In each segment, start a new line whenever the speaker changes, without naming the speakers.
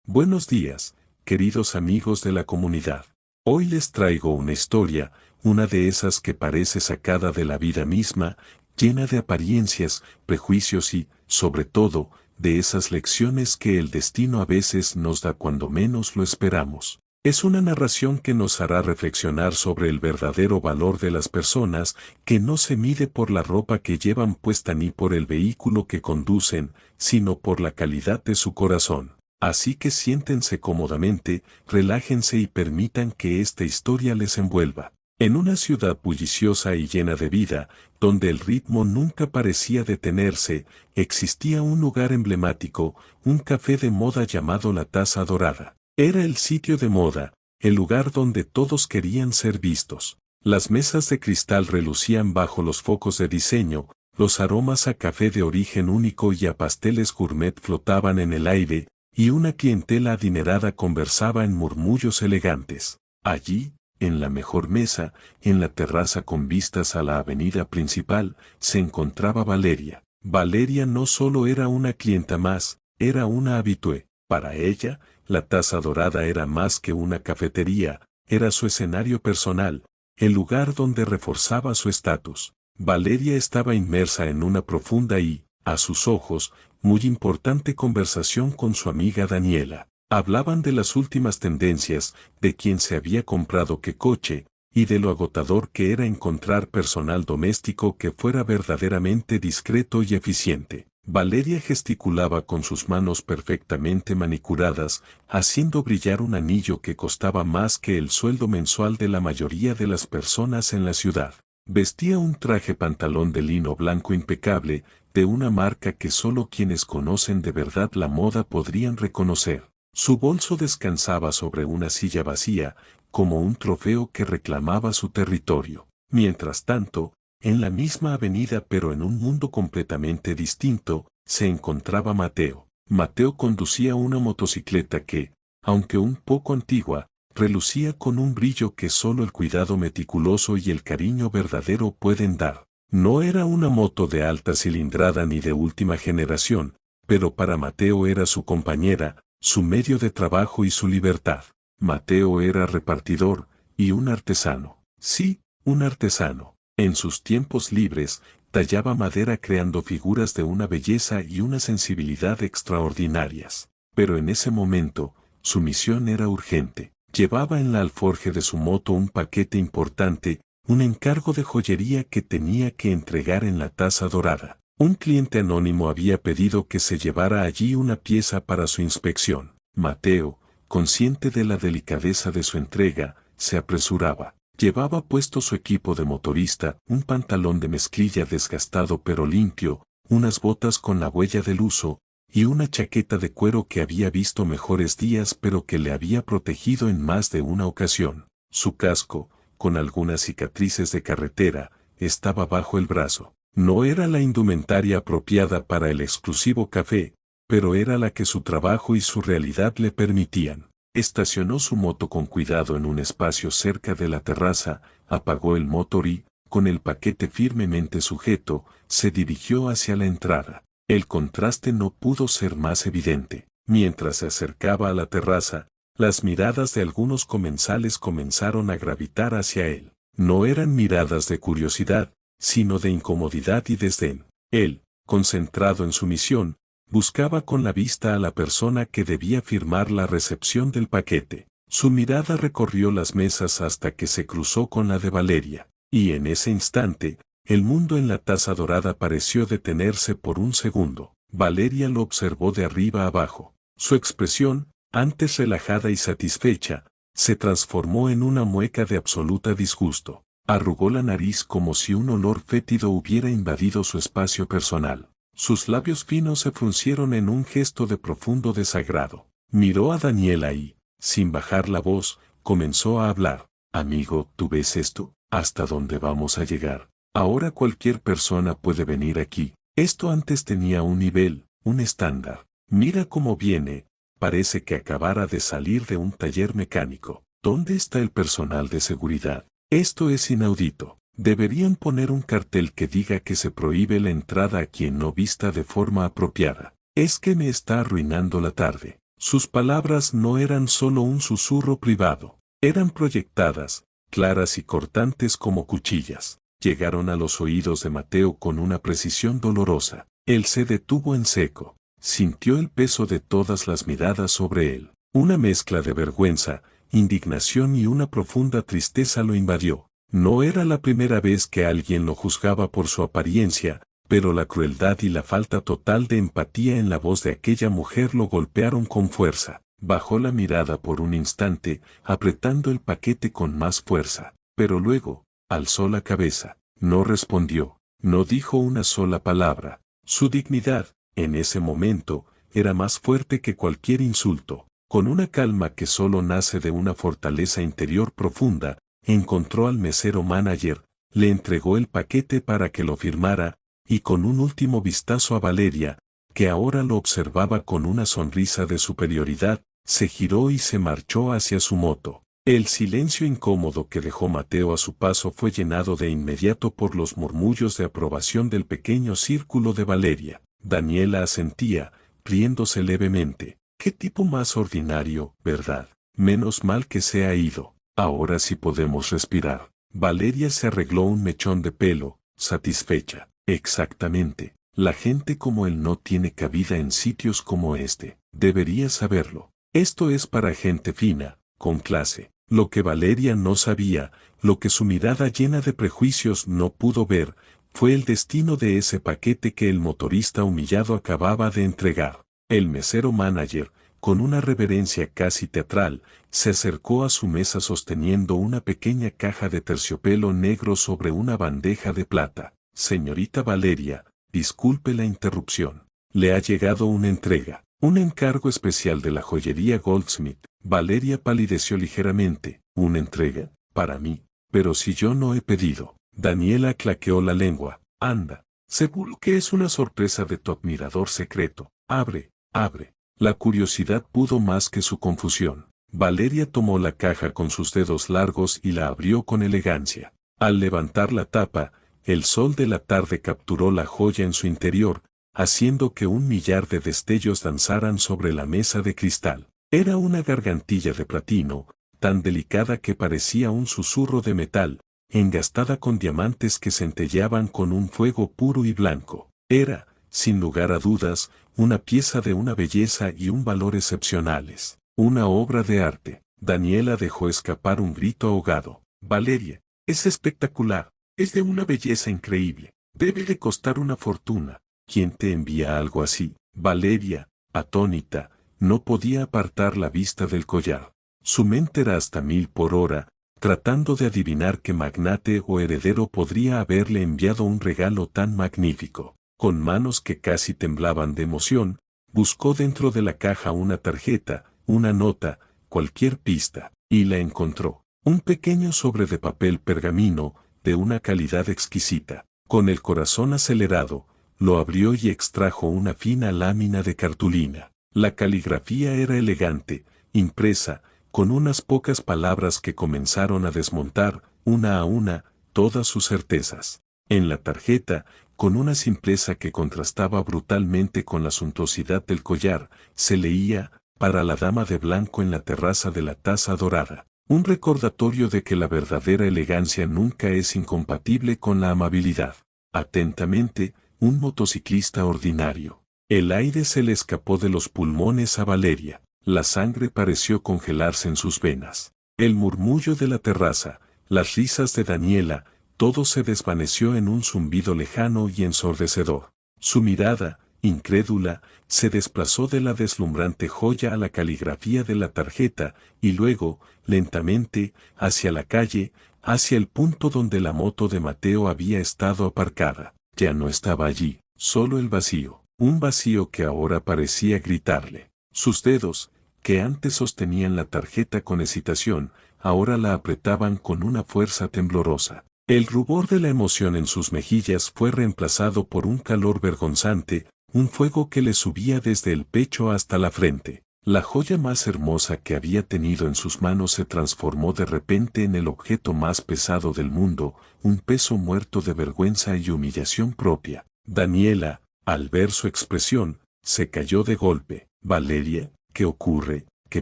Buenos días, queridos amigos de la comunidad. Hoy les traigo una historia, una de esas que parece sacada de la vida misma, llena de apariencias, prejuicios y, sobre todo, de esas lecciones que el destino a veces nos da cuando menos lo esperamos. Es una narración que nos hará reflexionar sobre el verdadero valor de las personas, que no se mide por la ropa que llevan puesta ni por el vehículo que conducen, sino por la calidad de su corazón. Así que siéntense cómodamente, relájense y permitan que esta historia les envuelva. En una ciudad bulliciosa y llena de vida, donde el ritmo nunca parecía detenerse, existía un lugar emblemático, un café de moda llamado La Taza Dorada. Era el sitio de moda, el lugar donde todos querían ser vistos. Las mesas de cristal relucían bajo los focos de diseño, los aromas a café de origen único y a pasteles gourmet flotaban en el aire, y una clientela adinerada conversaba en murmullos elegantes. Allí, en la mejor mesa, en la terraza con vistas a la avenida principal, se encontraba Valeria. Valeria no solo era una clienta más, era una habitué. Para ella, la Taza Dorada era más que una cafetería, era su escenario personal, el lugar donde reforzaba su estatus. Valeria estaba inmersa en una profunda y, a sus ojos, muy importante conversación con su amiga Daniela. Hablaban de las últimas tendencias, de quién se había comprado qué coche, y de lo agotador que era encontrar personal doméstico que fuera verdaderamente discreto y eficiente. Valeria gesticulaba con sus manos perfectamente manicuradas, haciendo brillar un anillo que costaba más que el sueldo mensual de la mayoría de las personas en la ciudad. Vestía un traje pantalón de lino blanco impecable, de una marca que solo quienes conocen de verdad la moda podrían reconocer. Su bolso descansaba sobre una silla vacía, como un trofeo que reclamaba su territorio. Mientras tanto, en la misma avenida pero en un mundo completamente distinto, se encontraba Mateo. Mateo conducía una motocicleta que, aunque un poco antigua, relucía con un brillo que solo el cuidado meticuloso y el cariño verdadero pueden dar. No era una moto de alta cilindrada ni de última generación, pero para Mateo era su compañera, su medio de trabajo y su libertad. Mateo era repartidor y un artesano. Sí, un artesano. En sus tiempos libres, tallaba madera creando figuras de una belleza y una sensibilidad extraordinarias. Pero en ese momento, su misión era urgente. Llevaba en la alforje de su moto un paquete importante, un encargo de joyería que tenía que entregar en la Taza Dorada. Un cliente anónimo había pedido que se llevara allí una pieza para su inspección. Mateo, consciente de la delicadeza de su entrega, se apresuraba. Llevaba puesto su equipo de motorista, un pantalón de mezclilla desgastado pero limpio, unas botas con la huella del uso, y una chaqueta de cuero que había visto mejores días pero que le había protegido en más de una ocasión. Su casco, con algunas cicatrices de carretera, estaba bajo el brazo. No era la indumentaria apropiada para el exclusivo café, pero era la que su trabajo y su realidad le permitían. Estacionó su moto con cuidado en un espacio cerca de la terraza, apagó el motor y, con el paquete firmemente sujeto, se dirigió hacia la entrada. El contraste no pudo ser más evidente. Mientras se acercaba a la terraza, las miradas de algunos comensales comenzaron a gravitar hacia él. No eran miradas de curiosidad, sino de incomodidad y desdén. Él, concentrado en su misión, buscaba con la vista a la persona que debía firmar la recepción del paquete. Su mirada recorrió las mesas hasta que se cruzó con la de Valeria, y en ese instante, el mundo en la Taza Dorada pareció detenerse por un segundo. Valeria lo observó de arriba abajo. Su expresión, antes relajada y satisfecha, se transformó en una mueca de absoluta disgusto. Arrugó la nariz como si un olor fétido hubiera invadido su espacio personal. Sus labios finos se fruncieron en un gesto de profundo desagrado. Miró a Daniela y, sin bajar la voz, comenzó a hablar. Amigo, ¿tú ves esto? ¿Hasta dónde vamos a llegar? Ahora cualquier persona puede venir aquí. Esto antes tenía un nivel, un estándar. Mira cómo viene, parece que acabara de salir de un taller mecánico. ¿Dónde está el personal de seguridad? Esto es inaudito. Deberían poner un cartel que diga que se prohíbe la entrada a quien no vista de forma apropiada. Es que me está arruinando la tarde. Sus palabras no eran solo un susurro privado, eran proyectadas, claras y cortantes como cuchillas. Llegaron a los oídos de Mateo con una precisión dolorosa. Él se detuvo en seco. Sintió el peso de todas las miradas sobre él. Una mezcla de vergüenza, indignación y una profunda tristeza lo invadió. No era la primera vez que alguien lo juzgaba por su apariencia, pero la crueldad y la falta total de empatía en la voz de aquella mujer lo golpearon con fuerza. Bajó la mirada por un instante, apretando el paquete con más fuerza, pero luego, alzó la cabeza, no respondió, no dijo una sola palabra. Su dignidad, en ese momento, era más fuerte que cualquier insulto. Con una calma que solo nace de una fortaleza interior profunda, encontró al mesero manager, le entregó el paquete para que lo firmara, y con un último vistazo a Valeria, que ahora lo observaba con una sonrisa de superioridad, se giró y se marchó hacia su moto. El silencio incómodo que dejó Mateo a su paso fue llenado de inmediato por los murmullos de aprobación del pequeño círculo de Valeria. Daniela asentía, riéndose levemente. «Qué tipo más ordinario, ¿verdad? Menos mal que se ha ido. Ahora sí podemos respirar». Valeria se arregló un mechón de pelo, satisfecha. «Exactamente. La gente como él no tiene cabida en sitios como este. Debería saberlo. Esto es para gente fina, con clase». Lo que Valeria no sabía, lo que su mirada llena de prejuicios no pudo ver, fue el destino de ese paquete que el motorista humillado acababa de entregar. El mesero manager, con una reverencia casi teatral, se acercó a su mesa sosteniendo una pequeña caja de terciopelo negro sobre una bandeja de plata. «Señorita Valeria, disculpe la interrupción. Le ha llegado una entrega. Un encargo especial de la joyería Goldsmith». Valeria palideció ligeramente. «¿Una entrega? Para mí. Pero si yo no he pedido». Daniela claqueó la lengua. «Anda. Seguro que es una sorpresa de tu admirador secreto. Abre, abre». La curiosidad pudo más que su confusión. Valeria tomó la caja con sus dedos largos y la abrió con elegancia. Al levantar la tapa, el sol de la tarde capturó la joya en su interior, haciendo que un millar de destellos danzaran sobre la mesa de cristal. Era una gargantilla de platino, tan delicada que parecía un susurro de metal, engastada con diamantes que centelleaban con un fuego puro y blanco. Era, sin lugar a dudas, una pieza de una belleza y un valor excepcionales. Una obra de arte. Daniela dejó escapar un grito ahogado. «Valeria, es espectacular, es de una belleza increíble. Debe de costar una fortuna. ¿Quién te envía algo así?» Valeria, atónita, no podía apartar la vista del collar. Su mente era hasta 1000 por hora, tratando de adivinar qué magnate o heredero podría haberle enviado un regalo tan magnífico. Con manos que casi temblaban de emoción, buscó dentro de la caja una tarjeta, una nota, cualquier pista, y la encontró. Un pequeño sobre de papel pergamino, de una calidad exquisita. Con el corazón acelerado, lo abrió y extrajo una fina lámina de cartulina. La caligrafía era elegante, impresa, con unas pocas palabras que comenzaron a desmontar, una a una, todas sus certezas. En la tarjeta, con una simpleza que contrastaba brutalmente con la suntuosidad del collar, se leía, «Para la dama de blanco en la terraza de la taza dorada». Un recordatorio de que la verdadera elegancia nunca es incompatible con la amabilidad. Atentamente, un motociclista ordinario. El aire se le escapó de los pulmones a Valeria. La sangre pareció congelarse en sus venas. El murmullo de la terraza, las risas de Daniela, todo se desvaneció en un zumbido lejano y ensordecedor. Su mirada, incrédula, se desplazó de la deslumbrante joya a la caligrafía de la tarjeta, y luego, lentamente, hacia la calle, hacia el punto donde la moto de Mateo había estado aparcada. Ya no estaba allí, solo el vacío. Un vacío que ahora parecía gritarle. Sus dedos, que antes sostenían la tarjeta con hesitación, ahora la apretaban con una fuerza temblorosa. El rubor de la emoción en sus mejillas fue reemplazado por un calor vergonzante, un fuego que le subía desde el pecho hasta la frente. La joya más hermosa que había tenido en sus manos se transformó de repente en el objeto más pesado del mundo, un peso muerto de vergüenza y humillación propia. Daniela, al ver su expresión, se cayó de golpe. «Valeria, ¿Qué ocurre? ¿Qué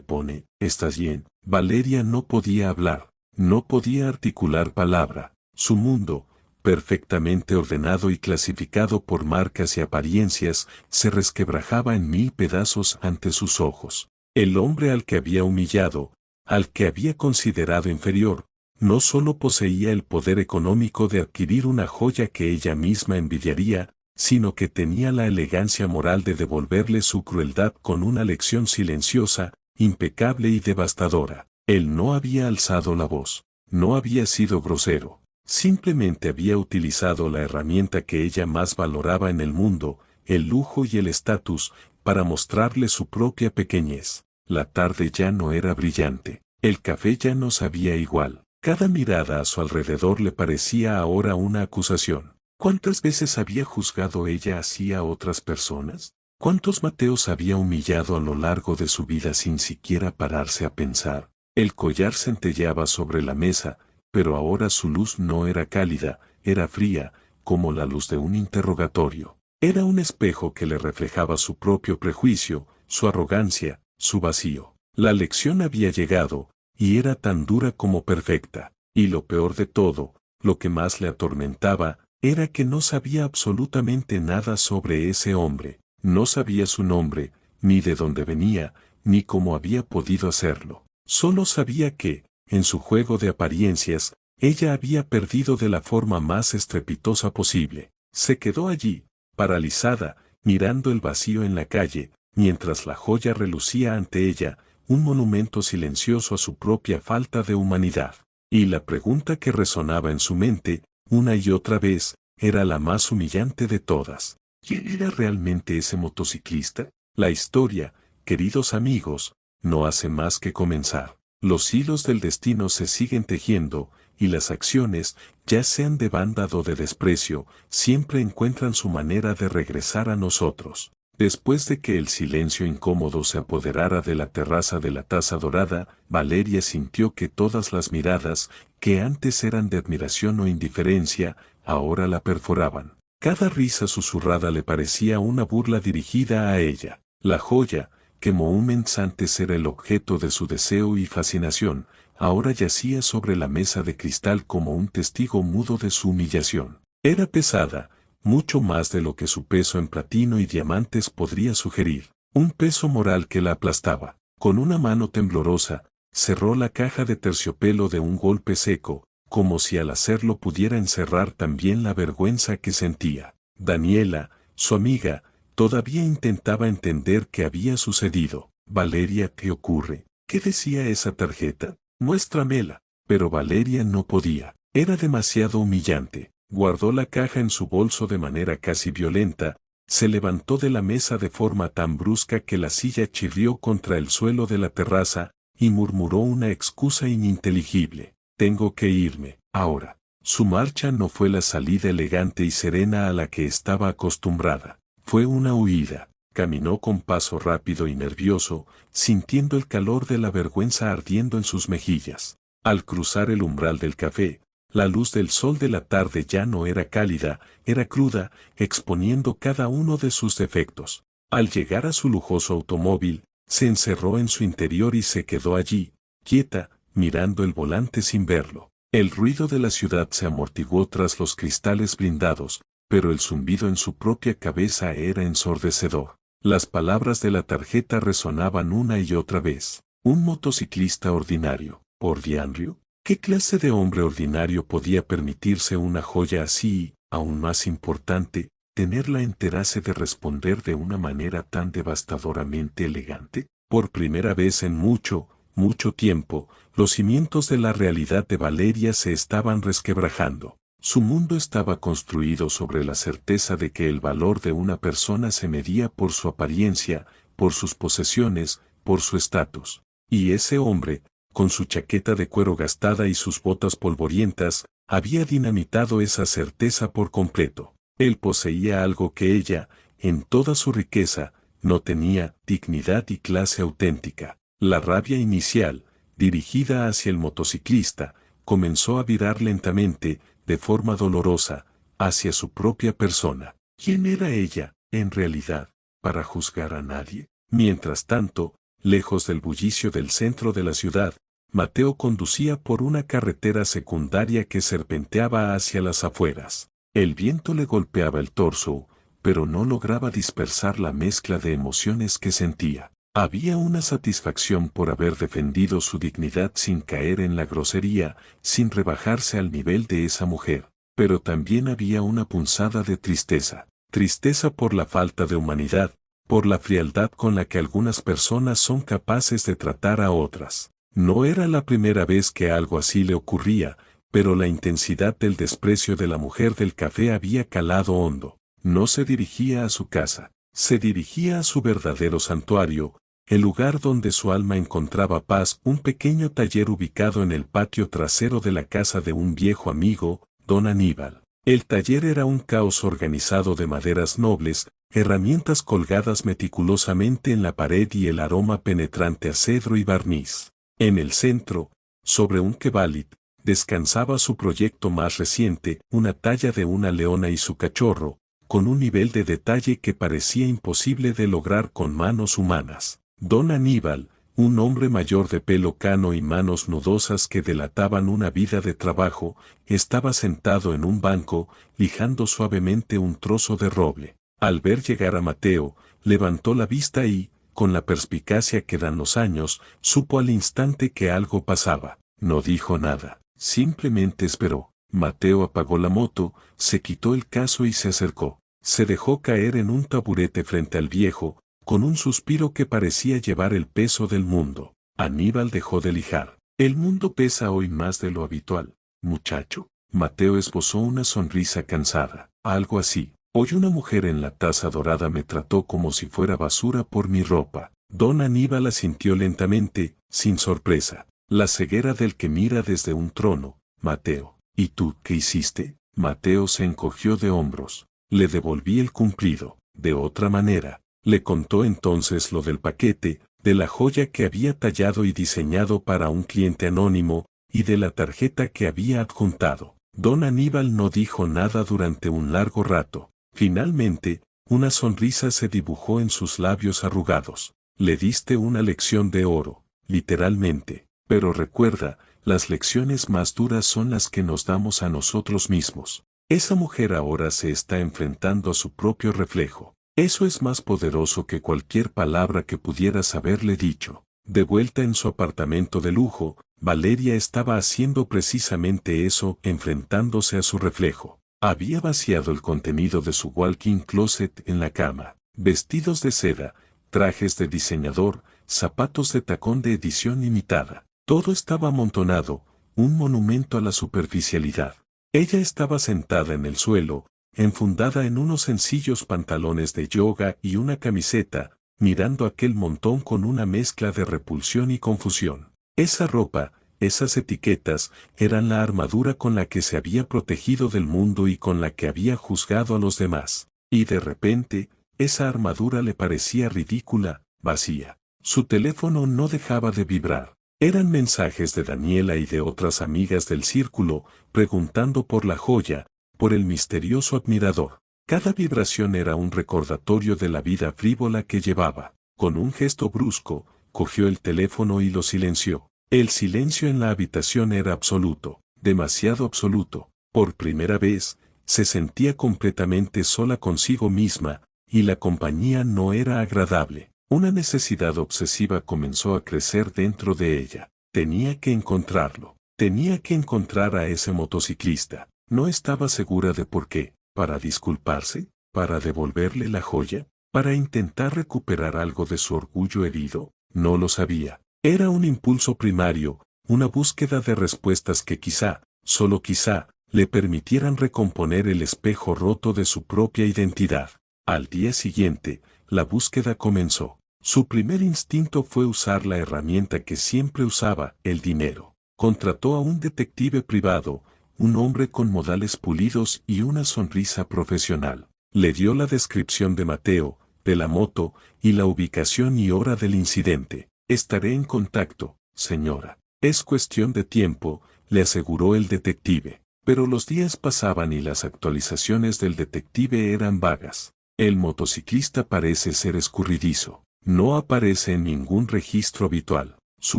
pone? ¿Estás bien? Valeria no podía hablar, no podía articular palabra. Su mundo, perfectamente ordenado y clasificado por marcas y apariencias, se resquebrajaba en mil pedazos ante sus ojos. El hombre al que había humillado, al que había considerado inferior, no solo poseía el poder económico de adquirir una joya que ella misma envidiaría, sino que tenía la elegancia moral de devolverle su crueldad con una lección silenciosa, impecable y devastadora. Él no había alzado la voz, no había sido grosero, simplemente había utilizado la herramienta que ella más valoraba en el mundo, el lujo y el estatus, para mostrarle su propia pequeñez. La tarde ya no era brillante, el café ya no sabía igual, cada mirada a su alrededor le parecía ahora una acusación. ¿Cuántas veces había juzgado ella así a otras personas? ¿Cuántos Mateos había humillado a lo largo de su vida sin siquiera pararse a pensar? El collar centelleaba sobre la mesa, pero ahora su luz no era cálida, era fría, como la luz de un interrogatorio. Era un espejo que le reflejaba su propio prejuicio, su arrogancia, su vacío. La lección había llegado, y era tan dura como perfecta. Y lo peor de todo, lo que más le atormentaba, era que no sabía absolutamente nada sobre ese hombre. No sabía su nombre, ni de dónde venía, ni cómo había podido hacerlo. Solo sabía que, en su juego de apariencias, ella había perdido de la forma más estrepitosa posible. Se quedó allí, paralizada, mirando el vacío en la calle, mientras la joya relucía ante ella, un monumento silencioso a su propia falta de humanidad. Y la pregunta que resonaba en su mente, una y otra vez, era la más humillante de todas. ¿Quién era realmente ese motociclista? La historia, queridos amigos, no hace más que comenzar. Los hilos del destino se siguen tejiendo, y las acciones, ya sean de bondad o de desprecio, siempre encuentran su manera de regresar a nosotros. Después de que el silencio incómodo se apoderara de la terraza de la Taza Dorada, Valeria sintió que todas las miradas, que antes eran de admiración o indiferencia, ahora la perforaban. Cada risa susurrada le parecía una burla dirigida a ella. La joya, que moments antes era el objeto de su deseo y fascinación, ahora yacía sobre la mesa de cristal como un testigo mudo de su humillación. Era pesada, mucho más de lo que su peso en platino y diamantes podría sugerir, un peso moral que la aplastaba. Con una mano temblorosa, cerró la caja de terciopelo de un golpe seco, como si al hacerlo pudiera encerrar también la vergüenza que sentía. Daniela, su amiga, todavía intentaba entender qué había sucedido. Valeria, ¿qué ocurre? ¿Qué decía esa tarjeta? Muéstramela. Pero Valeria no podía. Era demasiado humillante. Guardó la caja en su bolso de manera casi violenta, se levantó de la mesa de forma tan brusca que la silla chirrió contra el suelo de la terraza, y murmuró una excusa ininteligible. Tengo que irme, ahora. Su marcha no fue la salida elegante y serena a la que estaba acostumbrada. Fue una huida. Caminó con paso rápido y nervioso, sintiendo el calor de la vergüenza ardiendo en sus mejillas. Al cruzar el umbral del café, la luz del sol de la tarde ya no era cálida, era cruda, exponiendo cada uno de sus defectos. Al llegar a su lujoso automóvil, se encerró en su interior y se quedó allí, quieta, mirando el volante sin verlo. El ruido de la ciudad se amortiguó tras los cristales blindados, pero el zumbido en su propia cabeza era ensordecedor. Las palabras de la tarjeta resonaban una y otra vez. Un motociclista ordinario. ¿Ordinario? ¿Qué clase de hombre ordinario podía permitirse una joya así y, aún más importante, tenerla enterarse de responder de una manera tan devastadoramente elegante? Por primera vez en mucho, mucho tiempo, los cimientos de la realidad de Valeria se estaban resquebrajando. Su mundo estaba construido sobre la certeza de que el valor de una persona se medía por su apariencia, por sus posesiones, por su estatus. Y ese hombre, con su chaqueta de cuero gastada y sus botas polvorientas, había dinamitado esa certeza por completo. Él poseía algo que ella, en toda su riqueza, no tenía: dignidad y clase auténtica. La rabia inicial, dirigida hacia el motociclista, comenzó a virar lentamente, de forma dolorosa, hacia su propia persona. ¿Quién era ella, en realidad, para juzgar a nadie? Mientras tanto, lejos del bullicio del centro de la ciudad, Mateo conducía por una carretera secundaria que serpenteaba hacia las afueras. El viento le golpeaba el torso, pero no lograba dispersar la mezcla de emociones que sentía. Había una satisfacción por haber defendido su dignidad sin caer en la grosería, sin rebajarse al nivel de esa mujer. Pero también había una punzada de tristeza. Tristeza por la falta de humanidad, por la frialdad con la que algunas personas son capaces de tratar a otras. No era la primera vez que algo así le ocurría, pero la intensidad del desprecio de la mujer del café había calado hondo. No se dirigía a su casa, se dirigía a su verdadero santuario, el lugar donde su alma encontraba paz, un pequeño taller ubicado en el patio trasero de la casa de un viejo amigo, don Aníbal. El taller era un caos organizado de maderas nobles, herramientas colgadas meticulosamente en la pared y el aroma penetrante a cedro y barniz. En el centro, sobre un quebalit, descansaba su proyecto más reciente, una talla de una leona y su cachorro, con un nivel de detalle que parecía imposible de lograr con manos humanas. Don Aníbal, un hombre mayor de pelo cano y manos nudosas que delataban una vida de trabajo, estaba sentado en un banco, lijando suavemente un trozo de roble. Al ver llegar a Mateo, levantó la vista y, con la perspicacia que dan los años, supo al instante que algo pasaba. No dijo nada, simplemente esperó. Mateo apagó la moto, se quitó el casco y se acercó. Se dejó caer en un taburete frente al viejo, con un suspiro que parecía llevar el peso del mundo. Aníbal dejó de lijar. El mundo pesa hoy más de lo habitual, muchacho. Mateo esbozó una sonrisa cansada. Algo así. Hoy una mujer en la taza dorada me trató como si fuera basura por mi ropa. Don Aníbal asintió lentamente, sin sorpresa. La ceguera del que mira desde un trono, Mateo. ¿Y tú qué hiciste? Mateo se encogió de hombros. Le devolví el cumplido. De otra manera. Le contó entonces lo del paquete, de la joya que había tallado y diseñado para un cliente anónimo, y de la tarjeta que había adjuntado. Don Aníbal no dijo nada durante un largo rato. Finalmente, una sonrisa se dibujó en sus labios arrugados. Le diste una lección de oro, literalmente. Pero recuerda, las lecciones más duras son las que nos damos a nosotros mismos. Esa mujer ahora se está enfrentando a su propio reflejo. Eso es más poderoso que cualquier palabra que pudieras haberle dicho. De vuelta en su apartamento de lujo, Valeria estaba haciendo precisamente eso, enfrentándose a su reflejo. Había vaciado el contenido de su walk-in closet en la cama. Vestidos de seda, trajes de diseñador, zapatos de tacón de edición limitada. Todo estaba amontonado, un monumento a la superficialidad. Ella estaba sentada en el suelo, enfundada en unos sencillos pantalones de yoga y una camiseta, mirando aquel montón con una mezcla de repulsión y confusión. Esa ropa, esas etiquetas, eran la armadura con la que se había protegido del mundo y con la que había juzgado a los demás. Y de repente, esa armadura le parecía ridícula, vacía. Su teléfono no dejaba de vibrar. Eran mensajes de Daniela y de otras amigas del círculo, preguntando por la joya, por el misterioso admirador. Cada vibración era un recordatorio de la vida frívola que llevaba. Con un gesto brusco, cogió el teléfono y lo silenció. El silencio en la habitación era absoluto, demasiado absoluto. Por primera vez, se sentía completamente sola consigo misma, y la compañía no era agradable. Una necesidad obsesiva comenzó a crecer dentro de ella. Tenía que encontrarlo. Tenía que encontrar a ese motociclista. No estaba segura de por qué. ¿Para disculparse? ¿Para devolverle la joya? ¿Para intentar recuperar algo de su orgullo herido? No lo sabía. Era un impulso primario, una búsqueda de respuestas que quizá, solo quizá, le permitieran recomponer el espejo roto de su propia identidad. Al día siguiente, la búsqueda comenzó. Su primer instinto fue usar la herramienta que siempre usaba, el dinero. Contrató a un detective privado, un hombre con modales pulidos y una sonrisa profesional. Le dio la descripción de Mateo, de la moto, y la ubicación y hora del incidente. Estaré en contacto, señora. Es cuestión de tiempo, le aseguró el detective. Pero los días pasaban y las actualizaciones del detective eran vagas. El motociclista parece ser escurridizo. No aparece en ningún registro habitual. Su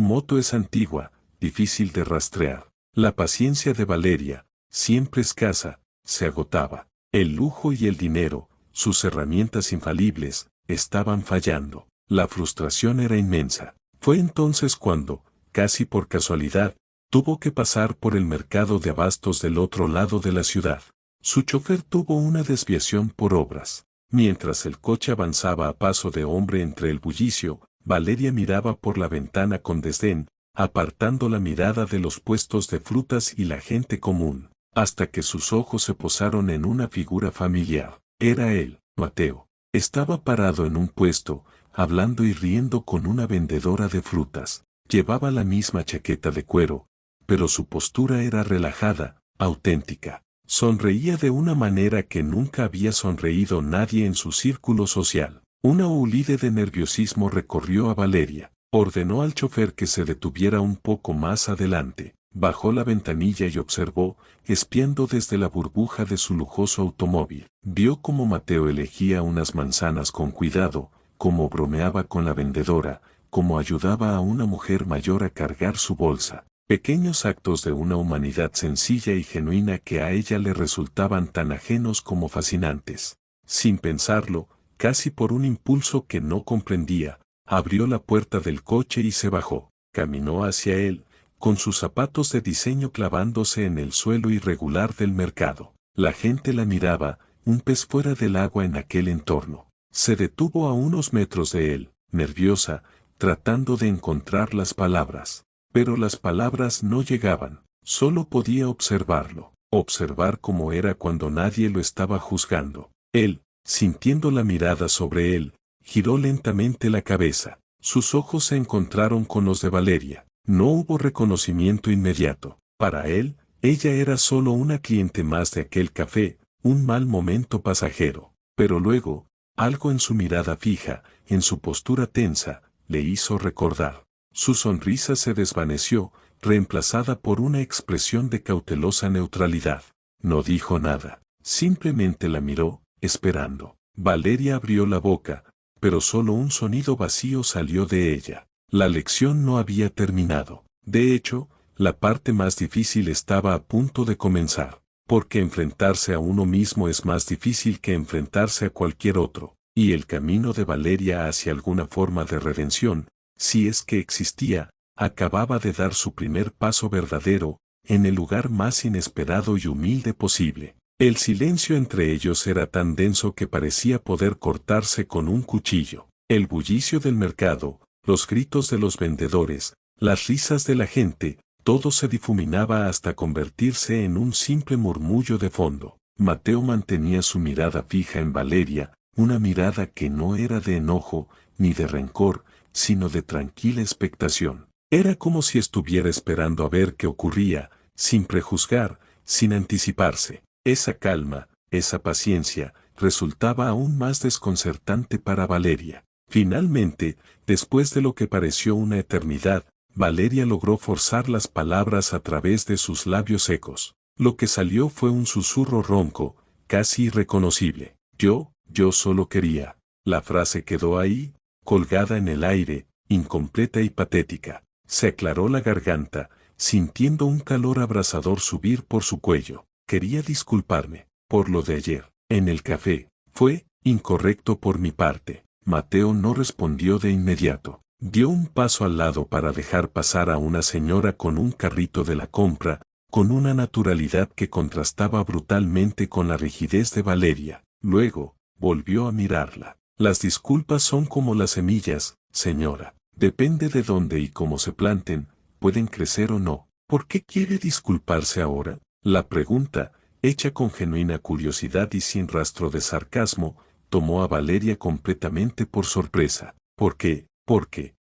moto es antigua, difícil de rastrear. La paciencia de Valeria, siempre escasa, se agotaba. El lujo y el dinero, sus herramientas infalibles, estaban fallando. La frustración era inmensa. Fue entonces cuando, casi por casualidad, tuvo que pasar por el mercado de abastos del otro lado de la ciudad. Su chofer tuvo una desviación por obras. Mientras el coche avanzaba a paso de hombre entre el bullicio, Valeria miraba por la ventana con desdén, apartando la mirada de los puestos de frutas y la gente común, hasta que sus ojos se posaron en una figura familiar. Era él, Mateo. Estaba parado en un puesto, hablando y riendo con una vendedora de frutas. Llevaba la misma chaqueta de cuero, pero su postura era relajada, auténtica. Sonreía de una manera que nunca había sonreído nadie en su círculo social. Una oleada de nerviosismo recorrió a Valeria. Ordenó al chofer que se detuviera un poco más adelante. Bajó la ventanilla y observó, espiando desde la burbuja de su lujoso automóvil. Vio cómo Mateo elegía unas manzanas con cuidado, cómo bromeaba con la vendedora, cómo ayudaba a una mujer mayor a cargar su bolsa. Pequeños actos de una humanidad sencilla y genuina que a ella le resultaban tan ajenos como fascinantes. Sin pensarlo, casi por un impulso que no comprendía, abrió la puerta del coche y se bajó. Caminó hacia él, con sus zapatos de diseño clavándose en el suelo irregular del mercado. La gente la miraba, un pez fuera del agua en aquel entorno. Se detuvo a unos metros de él, nerviosa, tratando de encontrar las palabras. Pero las palabras no llegaban, solo podía observarlo, observar cómo era cuando nadie lo estaba juzgando. Él, sintiendo la mirada sobre él, giró lentamente la cabeza. Sus ojos se encontraron con los de Valeria. No hubo reconocimiento inmediato. Para él, ella era solo una cliente más de aquel café, un mal momento pasajero. Pero luego, algo en su mirada fija, en su postura tensa, le hizo recordar. Su sonrisa se desvaneció, reemplazada por una expresión de cautelosa neutralidad. No dijo nada, simplemente la miró, esperando. Valeria abrió la boca, pero solo un sonido vacío salió de ella. La lección no había terminado. De hecho, la parte más difícil estaba a punto de comenzar, porque enfrentarse a uno mismo es más difícil que enfrentarse a cualquier otro, y el camino de Valeria hacia alguna forma de redención, si es que existía, acababa de dar su primer paso verdadero, en el lugar más inesperado y humilde posible. El silencio entre ellos era tan denso que parecía poder cortarse con un cuchillo. El bullicio del mercado, los gritos de los vendedores, las risas de la gente, todo se difuminaba hasta convertirse en un simple murmullo de fondo. Mateo mantenía su mirada fija en Valeria, una mirada que no era de enojo, ni de rencor, sino de tranquila expectación. Era como si estuviera esperando a ver qué ocurría, sin prejuzgar, sin anticiparse. Esa calma, esa paciencia, resultaba aún más desconcertante para Valeria. Finalmente, después de lo que pareció una eternidad, Valeria logró forzar las palabras a través de sus labios secos. Lo que salió fue un susurro ronco, casi irreconocible. Yo solo quería. La frase quedó ahí, colgada en el aire, incompleta y patética. Se aclaró la garganta, sintiendo un calor abrasador subir por su cuello. Quería disculparme por lo de ayer, en el café. Fue incorrecto por mi parte. Mateo no respondió de inmediato. Dio un paso al lado para dejar pasar a una señora con un carrito de la compra, con una naturalidad que contrastaba brutalmente con la rigidez de Valeria. Luego, volvió a mirarla. Las disculpas son como las semillas, señora. Depende de dónde y cómo se planten, pueden crecer o no. ¿Por qué quiere disculparse ahora? La pregunta, hecha con genuina curiosidad y sin rastro de sarcasmo, tomó a Valeria completamente por sorpresa. ¿Por qué? Porque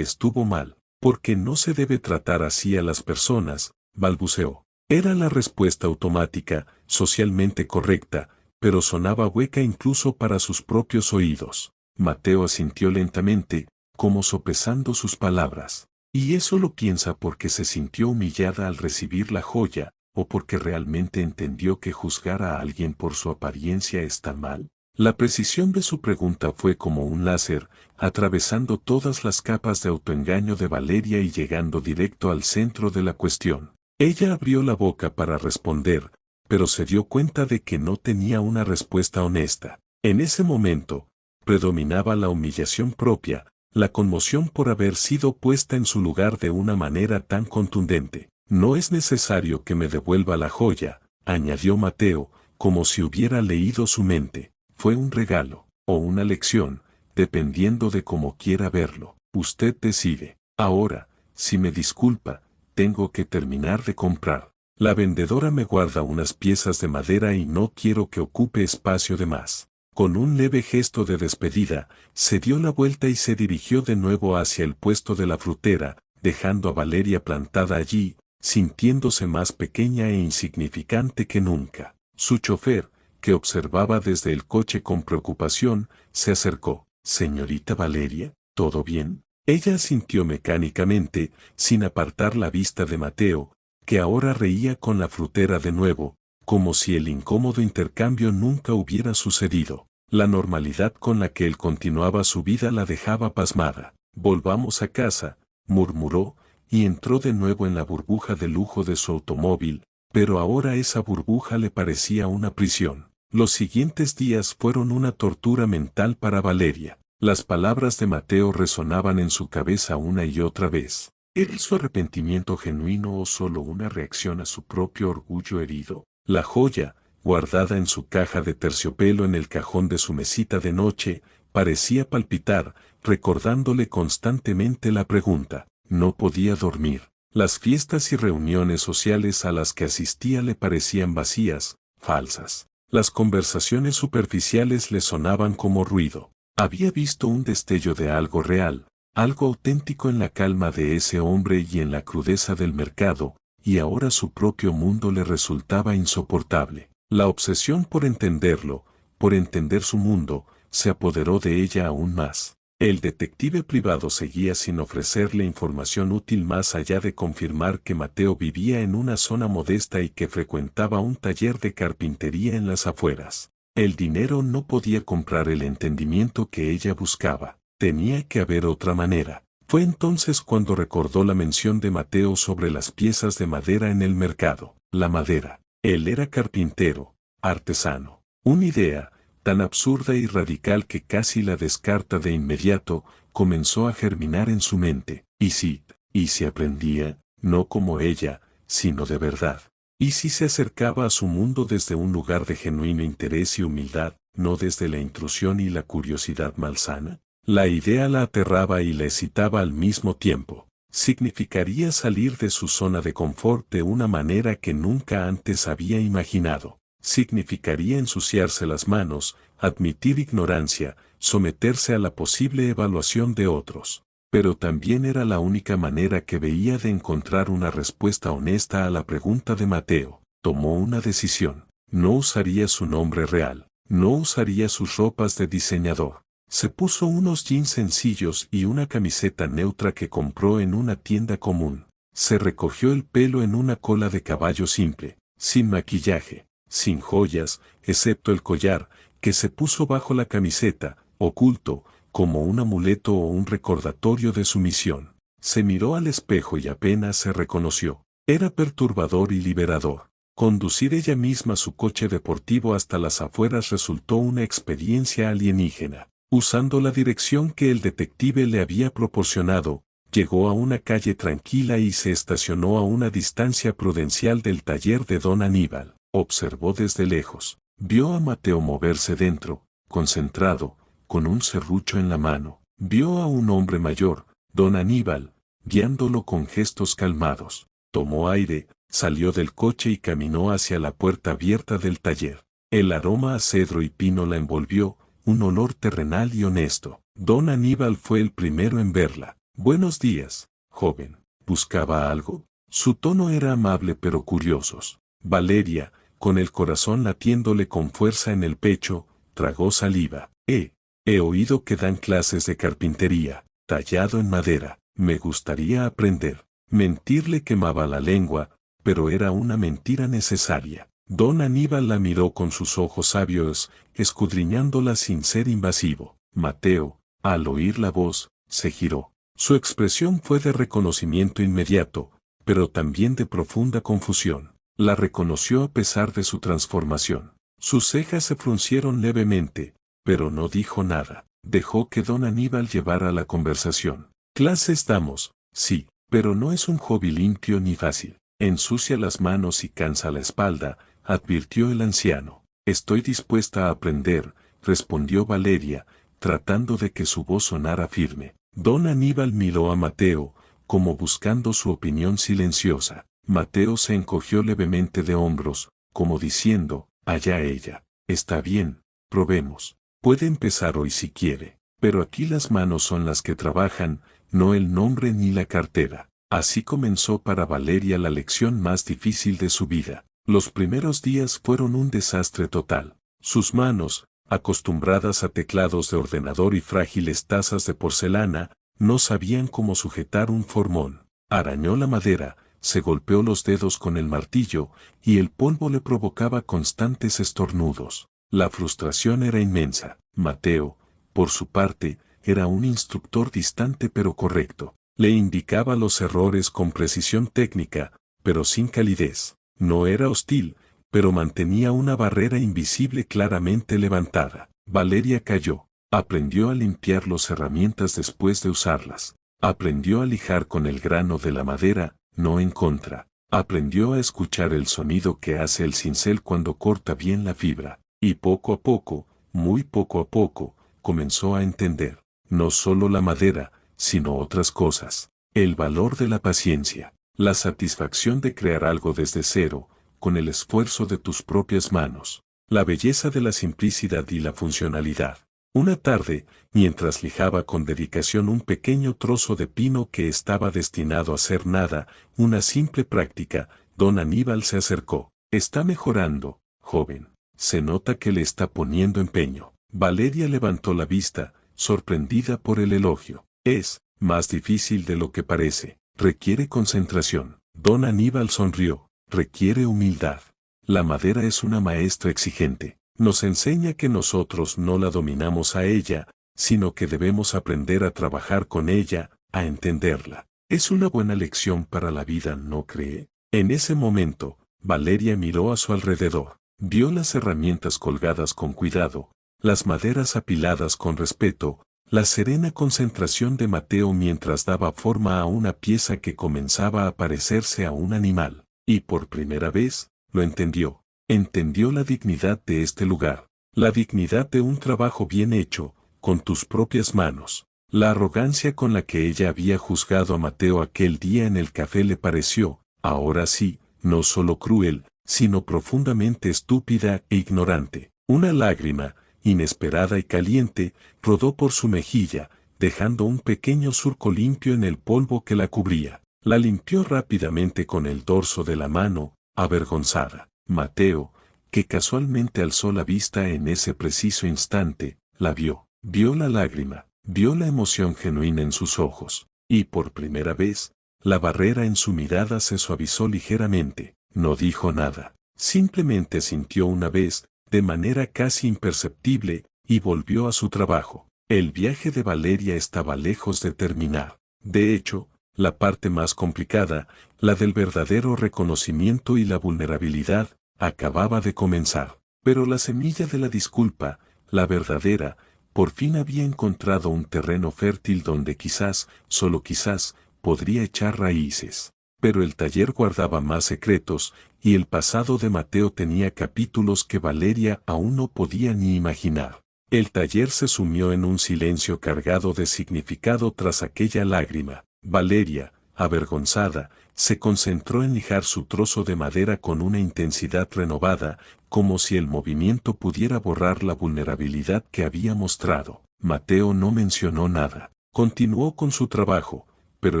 estuvo mal. Porque no se debe tratar así a las personas, balbuceó. Era la respuesta automática, socialmente correcta, pero sonaba hueca incluso para sus propios oídos. Mateo asintió lentamente, como sopesando sus palabras. ¿Y eso lo piensa porque se sintió humillada al recibir la joya, o porque realmente entendió que juzgar a alguien por su apariencia está mal? La precisión de su pregunta fue como un láser, atravesando todas las capas de autoengaño de Valeria y llegando directo al centro de la cuestión. Ella abrió la boca para responder, pero se dio cuenta de que no tenía una respuesta honesta. En ese momento, predominaba la humillación propia, la conmoción por haber sido puesta en su lugar de una manera tan contundente. No es necesario que me devuelva la joya, añadió Mateo, como si hubiera leído su mente. Fue un regalo, o una lección, dependiendo de cómo quiera verlo. Usted decide. Ahora, si me disculpa, tengo que terminar de comprar. La vendedora me guarda unas piezas de madera y no quiero que ocupe espacio de más. Con un leve gesto de despedida, se dio la vuelta y se dirigió de nuevo hacia el puesto de la frutera, dejando a Valeria plantada allí, sintiéndose más pequeña e insignificante que nunca. Su chofer, que observaba desde el coche con preocupación, se acercó. «Señorita Valeria, ¿todo bien?». Ella asintió mecánicamente, sin apartar la vista de Mateo, que ahora reía con la frutera de nuevo, como si el incómodo intercambio nunca hubiera sucedido. La normalidad con la que él continuaba su vida la dejaba pasmada. «Volvamos a casa», murmuró, y entró de nuevo en la burbuja de lujo de su automóvil, pero ahora esa burbuja le parecía una prisión. Los siguientes días fueron una tortura mental para Valeria. Las palabras de Mateo resonaban en su cabeza una y otra vez. ¿Era su arrepentimiento genuino o solo una reacción a su propio orgullo herido? La joya, guardada en su caja de terciopelo en el cajón de su mesita de noche, parecía palpitar, recordándole constantemente la pregunta. No podía dormir. Las fiestas y reuniones sociales a las que asistía le parecían vacías, falsas. Las conversaciones superficiales le sonaban como ruido. Había visto un destello de algo real, algo auténtico en la calma de ese hombre y en la crudeza del mercado, y ahora su propio mundo le resultaba insoportable. La obsesión por entenderlo, por entender su mundo, se apoderó de ella aún más. El detective privado seguía sin ofrecerle información útil más allá de confirmar que Mateo vivía en una zona modesta y que frecuentaba un taller de carpintería en las afueras. El dinero no podía comprar el entendimiento que ella buscaba. Tenía que haber otra manera. Fue entonces cuando recordó la mención de Mateo sobre las piezas de madera en el mercado. La madera. Él era carpintero, artesano. Una idea, tan absurda y radical que casi la descarta de inmediato, comenzó a germinar en su mente. ¿Y si aprendía, no como ella, sino de verdad? ¿Y si se acercaba a su mundo desde un lugar de genuino interés y humildad, no desde la intrusión y la curiosidad malsana? La idea la aterraba y la excitaba al mismo tiempo. Significaría salir de su zona de confort de una manera que nunca antes había imaginado. Significaría ensuciarse las manos, admitir ignorancia, someterse a la posible evaluación de otros. Pero también era la única manera que veía de encontrar una respuesta honesta a la pregunta de Mateo. Tomó una decisión. No usaría su nombre real. No usaría sus ropas de diseñador. Se puso unos jeans sencillos y una camiseta neutra que compró en una tienda común. Se recogió el pelo en una cola de caballo simple, sin maquillaje, sin joyas, excepto el collar, que se puso bajo la camiseta, oculto, como un amuleto o un recordatorio de su misión. Se miró al espejo y apenas se reconoció. Era perturbador y liberador. Conducir ella misma su coche deportivo hasta las afueras resultó una experiencia alienígena. Usando la dirección que el detective le había proporcionado, llegó a una calle tranquila y se estacionó a una distancia prudencial del taller de don Aníbal. Observó desde lejos. Vio a Mateo moverse dentro, concentrado, con un serrucho en la mano. Vio a un hombre mayor, don Aníbal, guiándolo con gestos calmados. Tomó aire, salió del coche y caminó hacia la puerta abierta del taller. El aroma a cedro y pino la envolvió, un olor terrenal y honesto. Don Aníbal fue el primero en verla. «Buenos días, joven. ¿Buscaba algo?». Su tono era amable pero curiosos. Valeria, con el corazón latiéndole con fuerza en el pecho, tragó saliva. He oído que dan clases de carpintería, tallado en madera. Me gustaría aprender». Mentir le quemaba la lengua, pero era una mentira necesaria. Don Aníbal la miró con sus ojos sabios, escudriñándola sin ser invasivo. Mateo, al oír la voz, se giró. Su expresión fue de reconocimiento inmediato, pero también de profunda confusión. La reconoció a pesar de su transformación. Sus cejas se fruncieron levemente, pero no dijo nada. Dejó que don Aníbal llevara la conversación. Clases damos, sí, pero no es un hobby limpio ni fácil. Ensucia las manos y cansa la espalda, advirtió el anciano. Estoy dispuesta a aprender, respondió Valeria, tratando de que su voz sonara firme. Don Aníbal miró a Mateo, como buscando su opinión silenciosa. Mateo se encogió levemente de hombros, como diciendo, allá ella. Está bien, probemos. Puede empezar hoy si quiere, pero aquí las manos son las que trabajan, no el nombre ni la cartera. Así comenzó para Valeria la lección más difícil de su vida. Los primeros días fueron un desastre total. Sus manos, acostumbradas a teclados de ordenador y frágiles tazas de porcelana, no sabían cómo sujetar un formón. Arañó la madera, se golpeó los dedos con el martillo, y el polvo le provocaba constantes estornudos. La frustración era inmensa. Mateo, por su parte, era un instructor distante pero correcto. Le indicaba los errores con precisión técnica, pero sin calidez. No era hostil, pero mantenía una barrera invisible claramente levantada. Valeria cayó. Aprendió a limpiar las herramientas después de usarlas. Aprendió a lijar con el grano de la madera, no en contra. Aprendió a escuchar el sonido que hace el cincel cuando corta bien la fibra. Y poco a poco, muy poco a poco, comenzó a entender, no solo la madera, sino otras cosas. El valor de la paciencia, la satisfacción de crear algo desde cero, con el esfuerzo de tus propias manos, la belleza de la simplicidad y la funcionalidad. Una tarde, mientras lijaba con dedicación un pequeño trozo de pino que estaba destinado a ser nada, una simple práctica, don Aníbal se acercó. Está mejorando, joven. Se nota que le está poniendo empeño. Valeria levantó la vista, sorprendida por el elogio. Es más difícil de lo que parece. Requiere concentración. Don Aníbal sonrió. Requiere humildad. La madera es una maestra exigente. Nos enseña que nosotros no la dominamos a ella, sino que debemos aprender a trabajar con ella, a entenderla. Es una buena lección para la vida, ¿no cree? En ese momento, Valeria miró a su alrededor. Vio las herramientas colgadas con cuidado, las maderas apiladas con respeto, la serena concentración de Mateo mientras daba forma a una pieza que comenzaba a parecerse a un animal. Y por primera vez, lo entendió. Entendió la dignidad de este lugar, la dignidad de un trabajo bien hecho, con tus propias manos. La arrogancia con la que ella había juzgado a Mateo aquel día en el café le pareció, ahora sí, no solo cruel, sino profundamente estúpida e ignorante. Una lágrima, inesperada y caliente, rodó por su mejilla, dejando un pequeño surco limpio en el polvo que la cubría. La limpió rápidamente con el dorso de la mano, avergonzada. Mateo, que casualmente alzó la vista en ese preciso instante, la vio. Vio la lágrima, vio la emoción genuina en sus ojos, y por primera vez, la barrera en su mirada se suavizó ligeramente. No dijo nada, simplemente sintió una vez, de manera casi imperceptible, y volvió a su trabajo. El viaje de Valeria estaba lejos de terminar. De hecho, la parte más complicada, la del verdadero reconocimiento y la vulnerabilidad, acababa de comenzar. Pero la semilla de la disculpa, la verdadera, por fin había encontrado un terreno fértil donde quizás, solo quizás, podría echar raíces. Pero el taller guardaba más secretos, y el pasado de Mateo tenía capítulos que Valeria aún no podía ni imaginar. El taller se sumió en un silencio cargado de significado tras aquella lágrima. Valeria, avergonzada, se concentró en lijar su trozo de madera con una intensidad renovada, como si el movimiento pudiera borrar la vulnerabilidad que había mostrado. Mateo no mencionó nada. Continuó con su trabajo, pero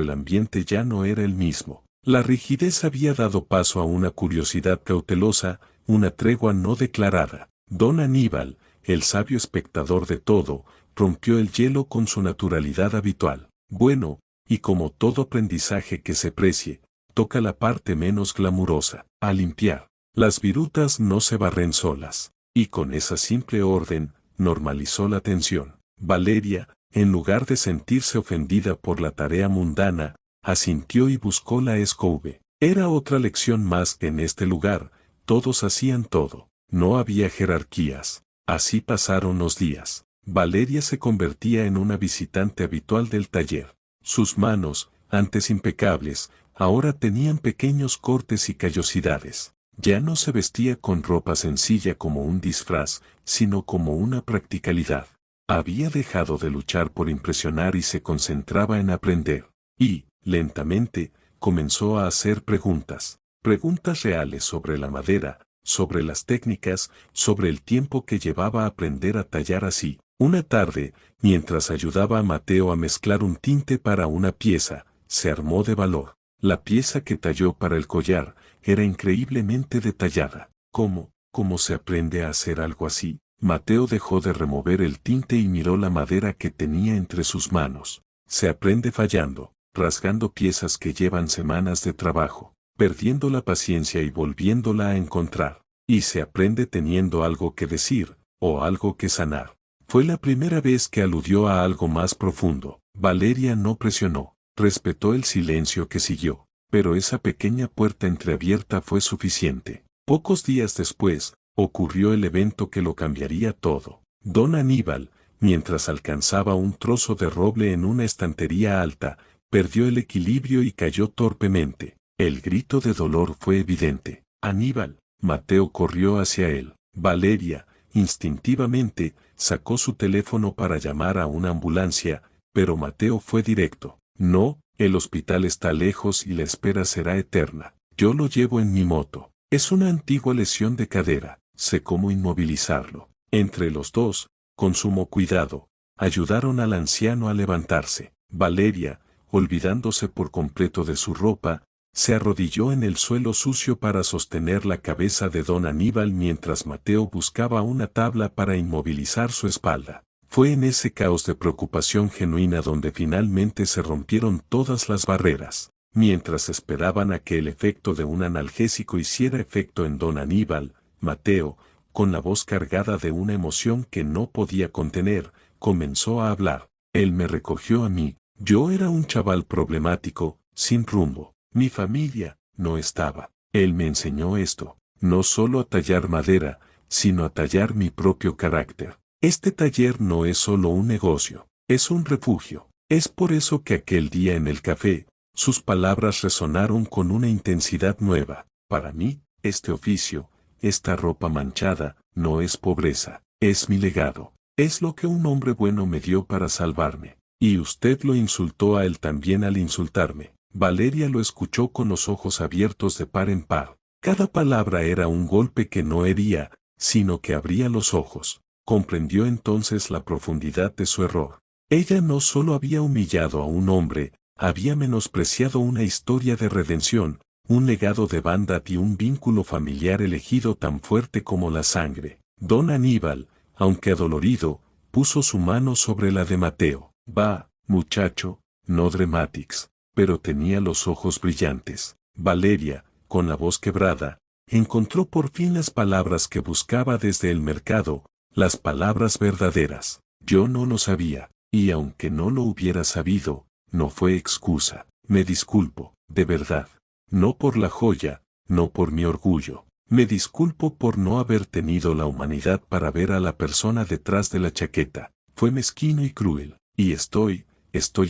el ambiente ya no era el mismo. La rigidez había dado paso a una curiosidad cautelosa, una tregua no declarada. Don Aníbal, el sabio espectador de todo, rompió el hielo con su naturalidad habitual. Bueno, y como todo aprendizaje que se precie, toca la parte menos glamurosa, a limpiar. Las virutas no se barren solas. Y con esa simple orden, normalizó la tensión. Valeria, en lugar de sentirse ofendida por la tarea mundana, asintió y buscó la escobe. Era otra lección más que en este lugar, todos hacían todo. No había jerarquías. Así pasaron los días. Valeria se convertía en una visitante habitual del taller. Sus manos, antes impecables, ahora tenían pequeños cortes y callosidades. Ya no se vestía con ropa sencilla como un disfraz, sino como una practicalidad. Había dejado de luchar por impresionar y se concentraba en aprender. Y, lentamente, comenzó a hacer preguntas. Preguntas reales sobre la madera, sobre las técnicas, sobre el tiempo que llevaba a aprender a tallar así. Una tarde, mientras ayudaba a Mateo a mezclar un tinte para una pieza, se armó de valor. La pieza que talló para el collar era increíblemente detallada. ¿Cómo se aprende a hacer algo así? Mateo dejó de remover el tinte y miró la madera que tenía entre sus manos. Se aprende fallando, rasgando piezas que llevan semanas de trabajo, perdiendo la paciencia y volviéndola a encontrar. Y se aprende teniendo algo que decir, o algo que sanar. Fue la primera vez que aludió a algo más profundo. Valeria no presionó, respetó el silencio que siguió, pero esa pequeña puerta entreabierta fue suficiente. Pocos días después, ocurrió el evento que lo cambiaría todo. Don Aníbal, mientras alcanzaba un trozo de roble en una estantería alta, perdió el equilibrio y cayó torpemente. El grito de dolor fue evidente. Aníbal, Mateo corrió hacia él. Valeria, instintivamente, sacó su teléfono para llamar a una ambulancia, pero Mateo fue directo. No, el hospital está lejos y la espera será eterna. Yo lo llevo en mi moto. Es una antigua lesión de cadera. Sé cómo inmovilizarlo. Entre los dos, con sumo cuidado, ayudaron al anciano a levantarse. Valeria, olvidándose por completo de su ropa, se arrodilló en el suelo sucio para sostener la cabeza de don Aníbal mientras Mateo buscaba una tabla para inmovilizar su espalda. Fue en ese caos de preocupación genuina donde finalmente se rompieron todas las barreras. Mientras esperaban a que el efecto de un analgésico hiciera efecto en don Aníbal, Mateo, con la voz cargada de una emoción que no podía contener, comenzó a hablar. Él me recogió a mí. Yo era un chaval problemático, sin rumbo. Mi familia no estaba. Él me enseñó esto, no solo a tallar madera, sino a tallar mi propio carácter. Este taller no es solo un negocio, es un refugio. Es por eso que aquel día en el café, sus palabras resonaron con una intensidad nueva. Para mí, este oficio, esta ropa manchada, no es pobreza, es mi legado. Es lo que un hombre bueno me dio para salvarme. Y usted lo insultó a él también al insultarme. Valeria lo escuchó con los ojos abiertos de par en par. Cada palabra era un golpe que no hería, sino que abría los ojos. Comprendió entonces la profundidad de su error. Ella no solo había humillado a un hombre, había menospreciado una historia de redención, un legado de bondad y un vínculo familiar elegido tan fuerte como la sangre. Don Aníbal, aunque adolorido, puso su mano sobre la de Mateo. Va, muchacho, no dramatics. Pero tenía los ojos brillantes. Valeria, con la voz quebrada, encontró por fin las palabras que buscaba desde el mercado, las palabras verdaderas. Yo no lo sabía, y aunque no lo hubiera sabido, no fue excusa. Me disculpo, de verdad. No por la joya, no por mi orgullo. Me disculpo por no haber tenido la humanidad para ver a la persona detrás de la chaqueta. Fue mezquino y cruel, y estoy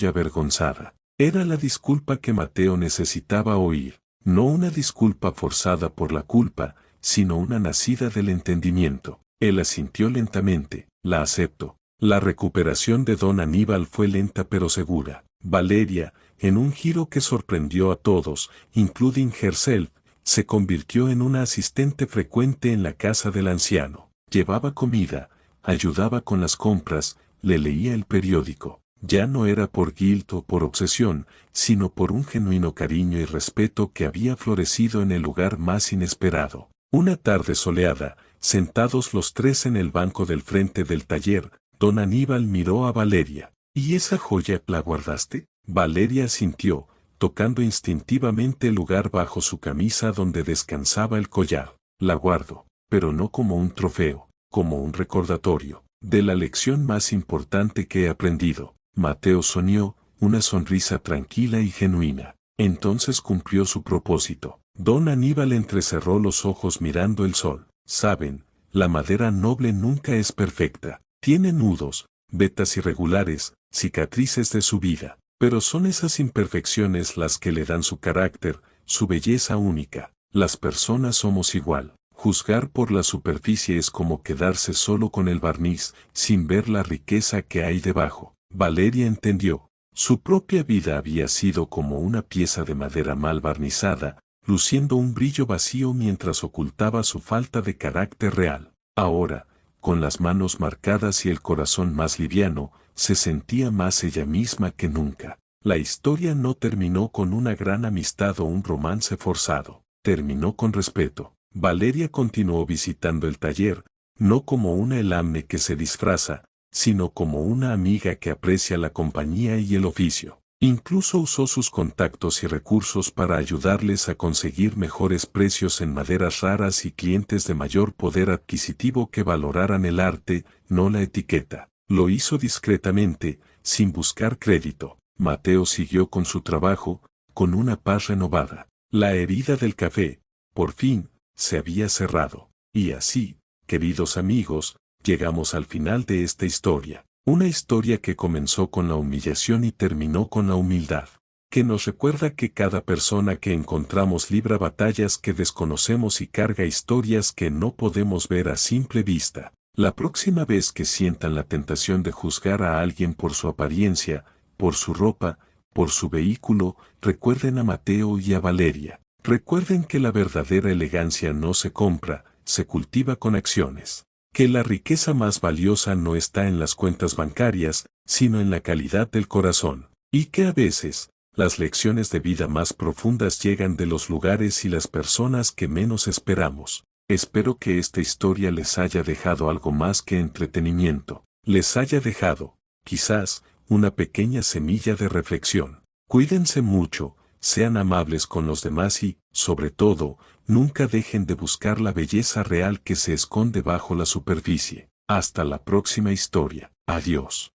avergonzada. Era la disculpa que Mateo necesitaba oír, no una disculpa forzada por la culpa, sino una nacida del entendimiento. Él asintió lentamente. La acepto. La recuperación de don Aníbal fue lenta pero segura. Valeria, en un giro que sorprendió a todos, including herself, se convirtió en una asistente frecuente en la casa del anciano. Llevaba comida, ayudaba con las compras, le leía el periódico. Ya no era por guilt o por obsesión, sino por un genuino cariño y respeto que había florecido en el lugar más inesperado. Una tarde soleada, sentados los tres en el banco del frente del taller, don Aníbal miró a Valeria. ¿Y esa joya la guardaste? Valeria asintió, tocando instintivamente el lugar bajo su camisa donde descansaba el collar. la guardo, pero no como un trofeo, como un recordatorio de la lección más importante que he aprendido. Mateo soñó una sonrisa tranquila y genuina. Entonces cumplió su propósito. Don Aníbal entrecerró los ojos mirando el sol. Saben, la madera noble nunca es perfecta. Tiene nudos, vetas irregulares, cicatrices de su vida. Pero son esas imperfecciones las que le dan su carácter, su belleza única. Las personas somos igual. Juzgar por la superficie es como quedarse solo con el barniz, sin ver la riqueza que hay debajo. Valeria entendió. Su propia vida había sido como una pieza de madera mal barnizada, luciendo un brillo vacío mientras ocultaba su falta de carácter real. Ahora, con las manos marcadas y el corazón más liviano, se sentía más ella misma que nunca. La historia no terminó con una gran amistad o un romance forzado. Terminó con respeto. Valeria continuó visitando el taller, no como una elamne que se disfraza, sino como una amiga que aprecia la compañía y el oficio. Incluso usó sus contactos y recursos para ayudarles a conseguir mejores precios en maderas raras y clientes de mayor poder adquisitivo que valoraran el arte, no la etiqueta. Lo hizo discretamente, sin buscar crédito. Mateo siguió con su trabajo, con una paz renovada. La herida del café, por fin, se había cerrado. Y así, queridos amigos, llegamos al final de esta historia. Una historia que comenzó con la humillación y terminó con la humildad. Que nos recuerda que cada persona que encontramos libra batallas que desconocemos y carga historias que no podemos ver a simple vista. La próxima vez que sientan la tentación de juzgar a alguien por su apariencia, por su ropa, por su vehículo, recuerden a Mateo y a Valeria. Recuerden que la verdadera elegancia no se compra, se cultiva con acciones. Que la riqueza más valiosa no está en las cuentas bancarias, sino en la calidad del corazón. Y que a veces, las lecciones de vida más profundas llegan de los lugares y las personas que menos esperamos. Espero que esta historia les haya dejado algo más que entretenimiento. Les haya dejado, quizás, una pequeña semilla de reflexión. Cuídense mucho. Sean amables con los demás y, sobre todo, nunca dejen de buscar la belleza real que se esconde bajo la superficie. Hasta la próxima historia. Adiós.